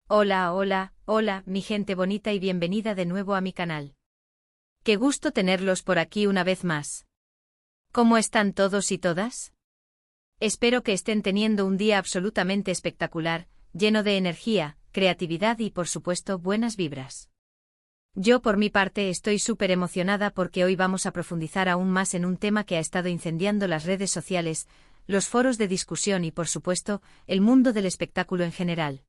Hola, hola, hola, mi gente bonita y bienvenida de nuevo a mi canal. Qué gusto tenerlos por aquí una vez más. ¿Cómo están todos y todas? Espero que estén teniendo un día absolutamente espectacular, lleno de energía, creatividad y por supuesto buenas vibras. Yo por mi parte estoy súper emocionada porque hoy vamos a profundizar aún más en un tema que ha estado incendiando las redes sociales, los foros de discusión y por supuesto, el mundo del espectáculo en general.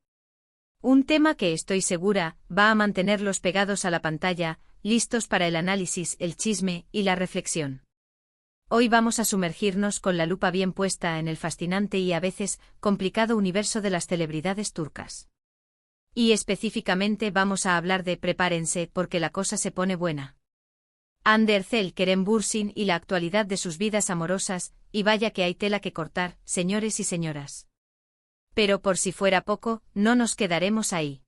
Un tema que estoy segura va a mantenerlos pegados a la pantalla, listos para el análisis, el chisme y la reflexión. Hoy vamos a sumergirnos con la lupa bien puesta en el fascinante y a veces complicado universo de las celebridades turcas. Y específicamente vamos a hablar de prepárense porque la cosa se pone buena. Hande Erçel, Kerem Bürsin y la actualidad de sus vidas amorosas, y vaya que hay tela que cortar, señores y señoras. Pero por si fuera poco, no nos quedaremos ahí.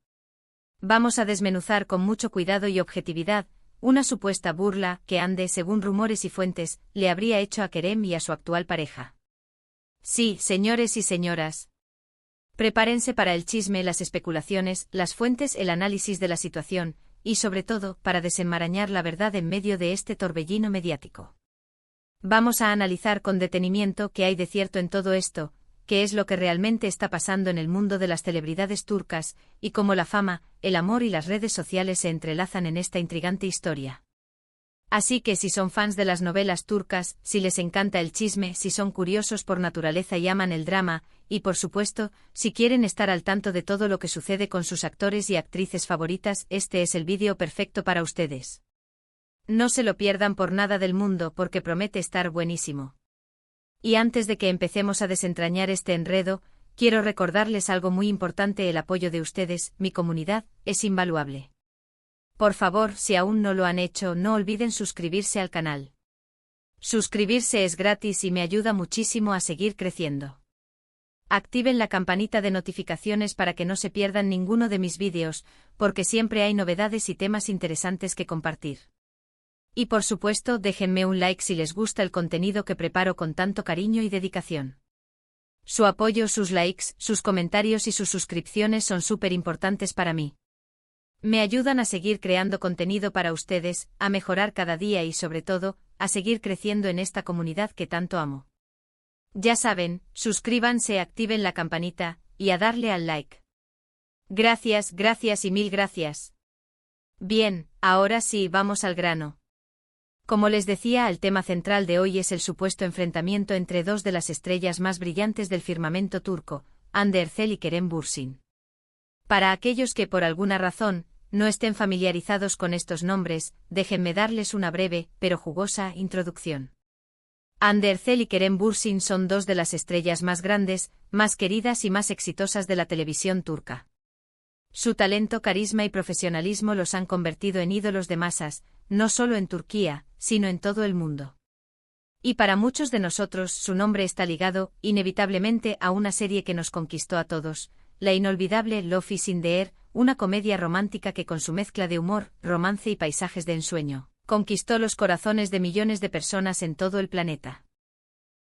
Vamos a desmenuzar con mucho cuidado y objetividad una supuesta burla que Hande, según rumores y fuentes, le habría hecho a Kerem y a su actual pareja. Sí, señores y señoras. Prepárense para el chisme, las especulaciones, las fuentes, el análisis de la situación, y sobre todo, para desenmarañar la verdad en medio de este torbellino mediático. Vamos a analizar con detenimiento qué hay de cierto en todo esto, qué es lo que realmente está pasando en el mundo de las celebridades turcas, y cómo la fama, el amor y las redes sociales se entrelazan en esta intrigante historia. Así que si son fans de las novelas turcas, si les encanta el chisme, si son curiosos por naturaleza y aman el drama, y por supuesto, si quieren estar al tanto de todo lo que sucede con sus actores y actrices favoritas, este es el vídeo perfecto para ustedes. No se lo pierdan por nada del mundo porque promete estar buenísimo. Y antes de que empecemos a desentrañar este enredo, quiero recordarles algo muy importante: el apoyo de ustedes, mi comunidad, es invaluable. Por favor, si aún no lo han hecho, no olviden suscribirse al canal. Suscribirse es gratis y me ayuda muchísimo a seguir creciendo. Activen la campanita de notificaciones para que no se pierdan ninguno de mis vídeos, porque siempre hay novedades y temas interesantes que compartir. Y por supuesto, déjenme un like si les gusta el contenido que preparo con tanto cariño y dedicación. Su apoyo, sus likes, sus comentarios y sus suscripciones son súper importantes para mí. Me ayudan a seguir creando contenido para ustedes, a mejorar cada día y sobre todo, a seguir creciendo en esta comunidad que tanto amo. Ya saben, suscríbanse, activen la campanita, y a darle al like. Gracias, gracias y mil gracias. Bien, ahora sí, vamos al grano. Como les decía, el tema central de hoy es el supuesto enfrentamiento entre dos de las estrellas más brillantes del firmamento turco, Hande Erçel y Kerem Bürsin. Para aquellos que por alguna razón no estén familiarizados con estos nombres, déjenme darles una breve, pero jugosa, introducción. Hande Erçel y Kerem Bürsin son dos de las estrellas más grandes, más queridas y más exitosas de la televisión turca. Su talento, carisma y profesionalismo los han convertido en ídolos de masas, no solo en Turquía, sino en todo el mundo. Y para muchos de nosotros su nombre está ligado, inevitablemente, a una serie que nos conquistó a todos, la inolvidable Love is in the Air, una comedia romántica que con su mezcla de humor, romance y paisajes de ensueño, conquistó los corazones de millones de personas en todo el planeta.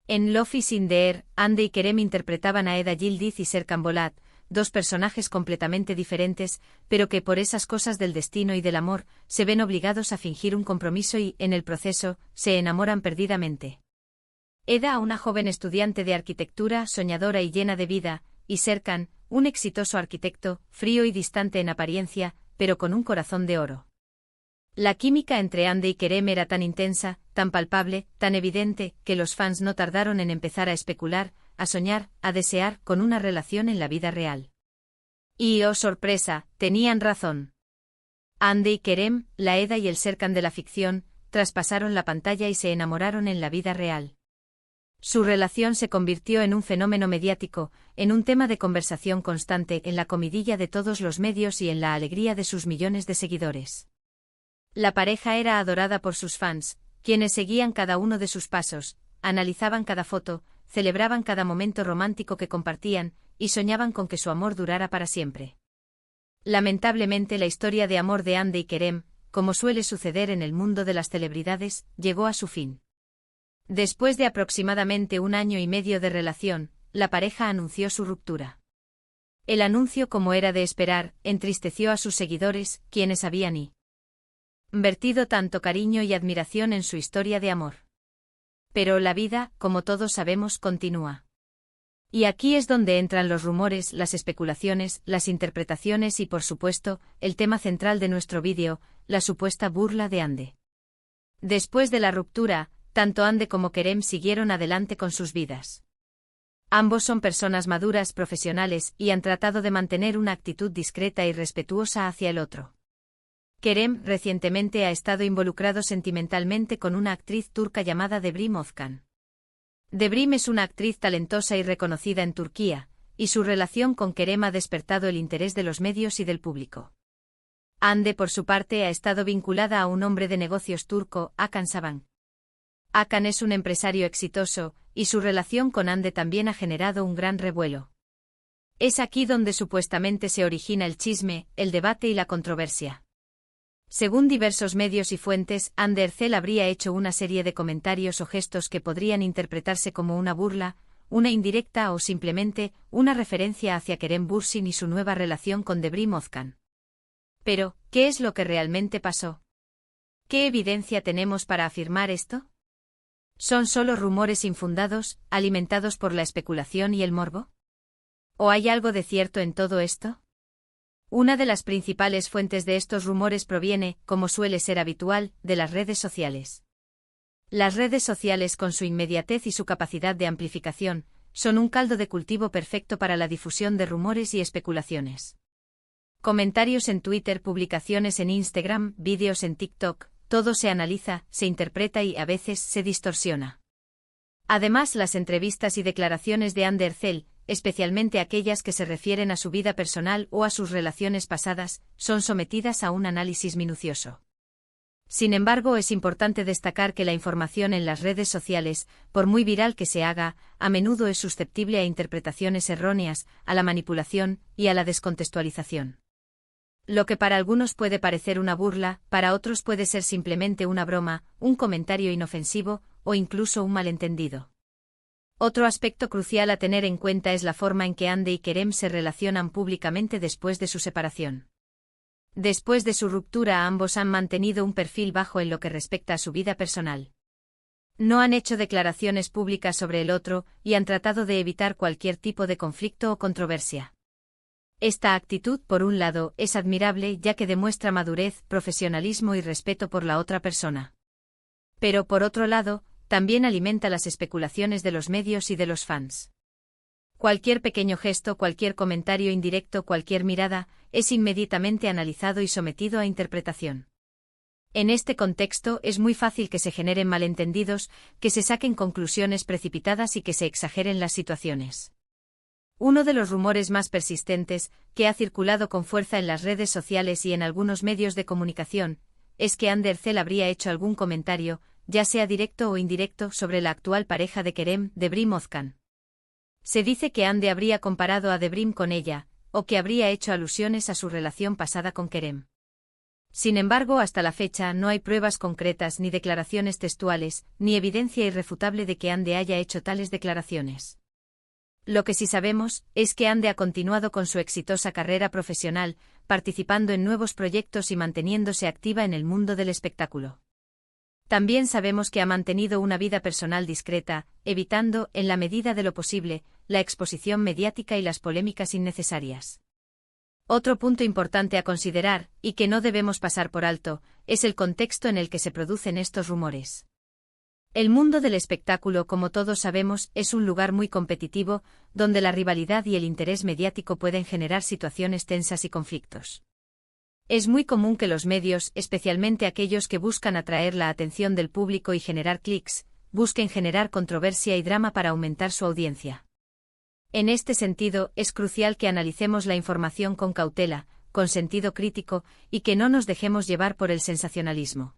En Love is in the Air, Hande y Kerem interpretaban a Eda Yildiz y Serkan Bolat, dos personajes completamente diferentes, pero que por esas cosas del destino y del amor, se ven obligados a fingir un compromiso y, en el proceso, se enamoran perdidamente. Eda, una joven estudiante de arquitectura, soñadora y llena de vida, y Serkan, un exitoso arquitecto, frío y distante en apariencia, pero con un corazón de oro. La química entre Hande y Kerem era tan intensa, tan palpable, tan evidente, que los fans no tardaron en empezar a especular, a soñar, a desear con una relación en la vida real. Y, oh sorpresa, tenían razón. Hande y Kerem, la Eda y el Serkan de la ficción, traspasaron la pantalla y se enamoraron en la vida real. Su relación se convirtió en un fenómeno mediático, en un tema de conversación constante, en la comidilla de todos los medios y en la alegría de sus millones de seguidores. La pareja era adorada por sus fans, quienes seguían cada uno de sus pasos, analizaban cada foto, celebraban cada momento romántico que compartían, y soñaban con que su amor durara para siempre. Lamentablemente, la historia de amor de Hande y Kerem, como suele suceder en el mundo de las celebridades, llegó a su fin. Después de aproximadamente 1 año y medio de relación, la pareja anunció su ruptura. El anuncio, como era de esperar, entristeció a sus seguidores, quienes habían vertido tanto cariño y admiración en su historia de amor. Pero la vida, como todos sabemos, continúa. Y aquí es donde entran los rumores, las especulaciones, las interpretaciones y, por supuesto, el tema central de nuestro vídeo, la supuesta burla de Hande. Después de la ruptura, tanto Hande como Kerem siguieron adelante con sus vidas. Ambos son personas maduras, profesionales, y han tratado de mantener una actitud discreta y respetuosa hacia el otro. Kerem recientemente ha estado involucrado sentimentalmente con una actriz turca llamada Debrim Özkan. Debrim es una actriz talentosa y reconocida en Turquía, y su relación con Kerem ha despertado el interés de los medios y del público. Hande, por su parte, ha estado vinculada a un hombre de negocios turco, Hakan Saban. Hakan es un empresario exitoso, y su relación con Hande también ha generado un gran revuelo. Es aquí donde supuestamente se origina el chisme, el debate y la controversia. Según diversos medios y fuentes, Hande Erçel habría hecho una serie de comentarios o gestos que podrían interpretarse como una burla, una indirecta o simplemente una referencia hacia Kerem Bürsin y su nueva relación con Debrim Özkan. Pero, ¿qué es lo que realmente pasó? ¿Qué evidencia tenemos para afirmar esto? ¿Son solo rumores infundados, alimentados por la especulación y el morbo? ¿O hay algo de cierto en todo esto? Una de las principales fuentes de estos rumores proviene, como suele ser habitual, de las redes sociales. Las redes sociales, con su inmediatez y su capacidad de amplificación, son un caldo de cultivo perfecto para la difusión de rumores y especulaciones. Comentarios en Twitter, publicaciones en Instagram, vídeos en TikTok, todo se analiza, se interpreta y, a veces, se distorsiona. Además, las entrevistas y declaraciones de Hande Erçel, especialmente aquellas que se refieren a su vida personal o a sus relaciones pasadas, son sometidas a un análisis minucioso. Sin embargo, es importante destacar que la información en las redes sociales, por muy viral que se haga, a menudo es susceptible a interpretaciones erróneas, a la manipulación y a la descontextualización. Lo que para algunos puede parecer una burla, para otros puede ser simplemente una broma, un comentario inofensivo, o incluso un malentendido. Otro aspecto crucial a tener en cuenta es la forma en que Hande y Kerem se relacionan públicamente después de su separación. Después de su ruptura, ambos han mantenido un perfil bajo en lo que respecta a su vida personal. No han hecho declaraciones públicas sobre el otro, y han tratado de evitar cualquier tipo de conflicto o controversia. Esta actitud, por un lado, es admirable ya que demuestra madurez, profesionalismo y respeto por la otra persona. Pero por otro lado, también alimenta las especulaciones de los medios y de los fans. Cualquier pequeño gesto, cualquier comentario indirecto, cualquier mirada, es inmediatamente analizado y sometido a interpretación. En este contexto es muy fácil que se generen malentendidos, que se saquen conclusiones precipitadas y que se exageren las situaciones. Uno de los rumores más persistentes, que ha circulado con fuerza en las redes sociales y en algunos medios de comunicación, es que Hande Erçel habría hecho algún comentario, ya sea directo o indirecto, sobre la actual pareja de Kerem, Debrim Özkan. Se dice que Hande habría comparado a Debrim con ella, o que habría hecho alusiones a su relación pasada con Kerem. Sin embargo, hasta la fecha no hay pruebas concretas ni declaraciones textuales, ni evidencia irrefutable de que Hande haya hecho tales declaraciones. Lo que sí sabemos es que Hande ha continuado con su exitosa carrera profesional, participando en nuevos proyectos y manteniéndose activa en el mundo del espectáculo. También sabemos que ha mantenido una vida personal discreta, evitando, en la medida de lo posible, la exposición mediática y las polémicas innecesarias. Otro punto importante a considerar, y que no debemos pasar por alto, es el contexto en el que se producen estos rumores. El mundo del espectáculo, como todos sabemos, es un lugar muy competitivo, donde la rivalidad y el interés mediático pueden generar situaciones tensas y conflictos. Es muy común que los medios, especialmente aquellos que buscan atraer la atención del público y generar clics, busquen generar controversia y drama para aumentar su audiencia. En este sentido, es crucial que analicemos la información con cautela, con sentido crítico, y que no nos dejemos llevar por el sensacionalismo.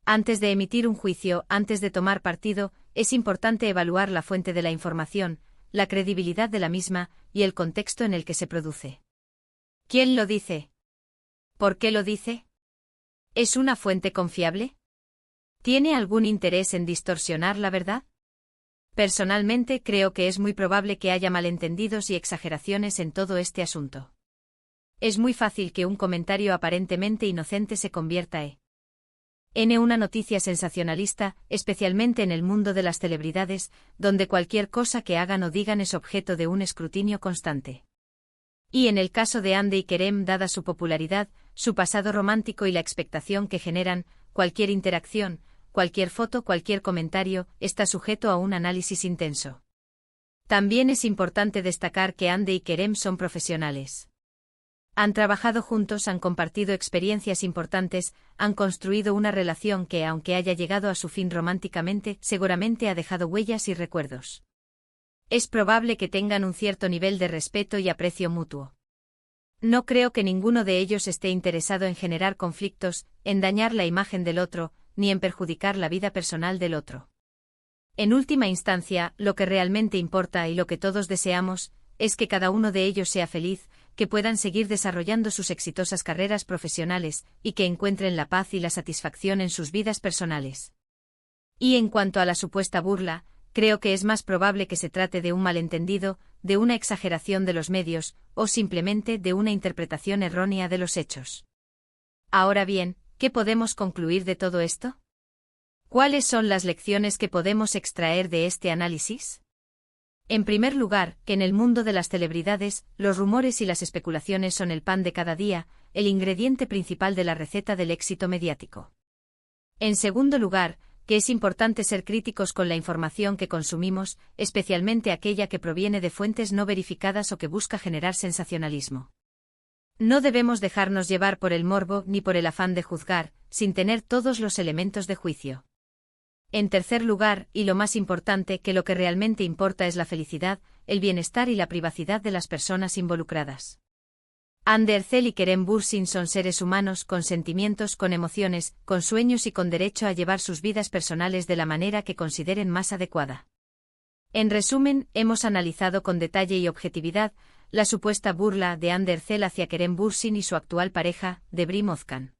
Antes de emitir un juicio, antes de tomar partido, es importante evaluar la fuente de la información, la credibilidad de la misma, y el contexto en el que se produce. ¿Quién lo dice? ¿Por qué lo dice? ¿Es una fuente confiable? ¿Tiene algún interés en distorsionar la verdad? Personalmente creo que es muy probable que haya malentendidos y exageraciones en todo este asunto. Es muy fácil que un comentario aparentemente inocente se convierta en una noticia sensacionalista, especialmente en el mundo de las celebridades, donde cualquier cosa que hagan o digan es objeto de un escrutinio constante. Y en el caso de Hande y Kerem, dada su popularidad, su pasado romántico y la expectación que generan, cualquier interacción, cualquier foto, cualquier comentario, está sujeto a un análisis intenso. También es importante destacar que Hande y Kerem son profesionales. Han trabajado juntos, han compartido experiencias importantes, han construido una relación que, aunque haya llegado a su fin románticamente, seguramente ha dejado huellas y recuerdos. Es probable que tengan un cierto nivel de respeto y aprecio mutuo. No creo que ninguno de ellos esté interesado en generar conflictos, en dañar la imagen del otro, ni en perjudicar la vida personal del otro. En última instancia, lo que realmente importa y lo que todos deseamos, es que cada uno de ellos sea feliz, que puedan seguir desarrollando sus exitosas carreras profesionales, y que encuentren la paz y la satisfacción en sus vidas personales. Y en cuanto a la supuesta burla, creo que es más probable que se trate de un malentendido, de una exageración de los medios, o simplemente de una interpretación errónea de los hechos. Ahora bien, ¿qué podemos concluir de todo esto? ¿Cuáles son las lecciones que podemos extraer de este análisis? En primer lugar, que en el mundo de las celebridades, los rumores y las especulaciones son el pan de cada día, el ingrediente principal de la receta del éxito mediático. En segundo lugar, que es importante ser críticos con la información que consumimos, especialmente aquella que proviene de fuentes no verificadas o que busca generar sensacionalismo. No debemos dejarnos llevar por el morbo ni por el afán de juzgar, sin tener todos los elementos de juicio. En tercer lugar, y lo más importante, que lo que realmente importa es la felicidad, el bienestar y la privacidad de las personas involucradas. Hande Erçel y Kerem Bürsin son seres humanos con sentimientos, con emociones, con sueños y con derecho a llevar sus vidas personales de la manera que consideren más adecuada. En resumen, hemos analizado con detalle y objetividad la supuesta burla de Hande Erçel hacia Kerem Bürsin y su actual pareja, Debrim Özkan.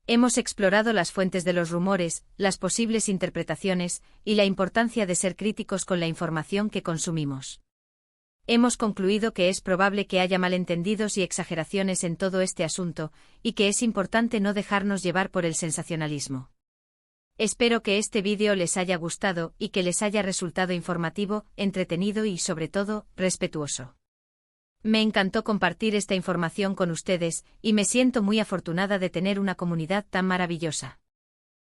Hemos explorado las fuentes de los rumores, las posibles interpretaciones, y la importancia de ser críticos con la información que consumimos. Hemos concluido que es probable que haya malentendidos y exageraciones en todo este asunto, y que es importante no dejarnos llevar por el sensacionalismo. Espero que este vídeo les haya gustado y que les haya resultado informativo, entretenido y, sobre todo, respetuoso. Me encantó compartir esta información con ustedes, y me siento muy afortunada de tener una comunidad tan maravillosa.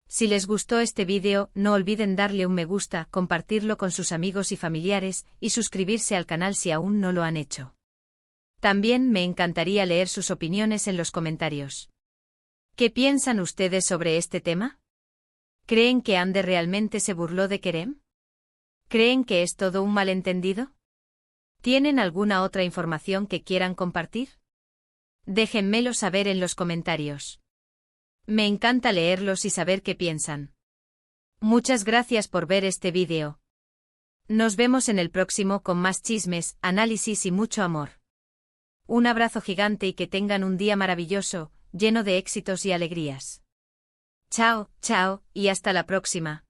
Si les gustó este vídeo, no olviden darle un me gusta, compartirlo con sus amigos y familiares, y suscribirse al canal si aún no lo han hecho. También me encantaría leer sus opiniones en los comentarios. ¿Qué piensan ustedes sobre este tema? ¿Creen que Hande realmente se burló de Kerem? ¿Creen que es todo un malentendido? ¿Tienen alguna otra información que quieran compartir? Déjenmelo saber en los comentarios. Me encanta leerlos y saber qué piensan. Muchas gracias por ver este vídeo. Nos vemos en el próximo con más chismes, análisis y mucho amor. Un abrazo gigante y que tengan un día maravilloso, lleno de éxitos y alegrías. Chao, chao, y hasta la próxima.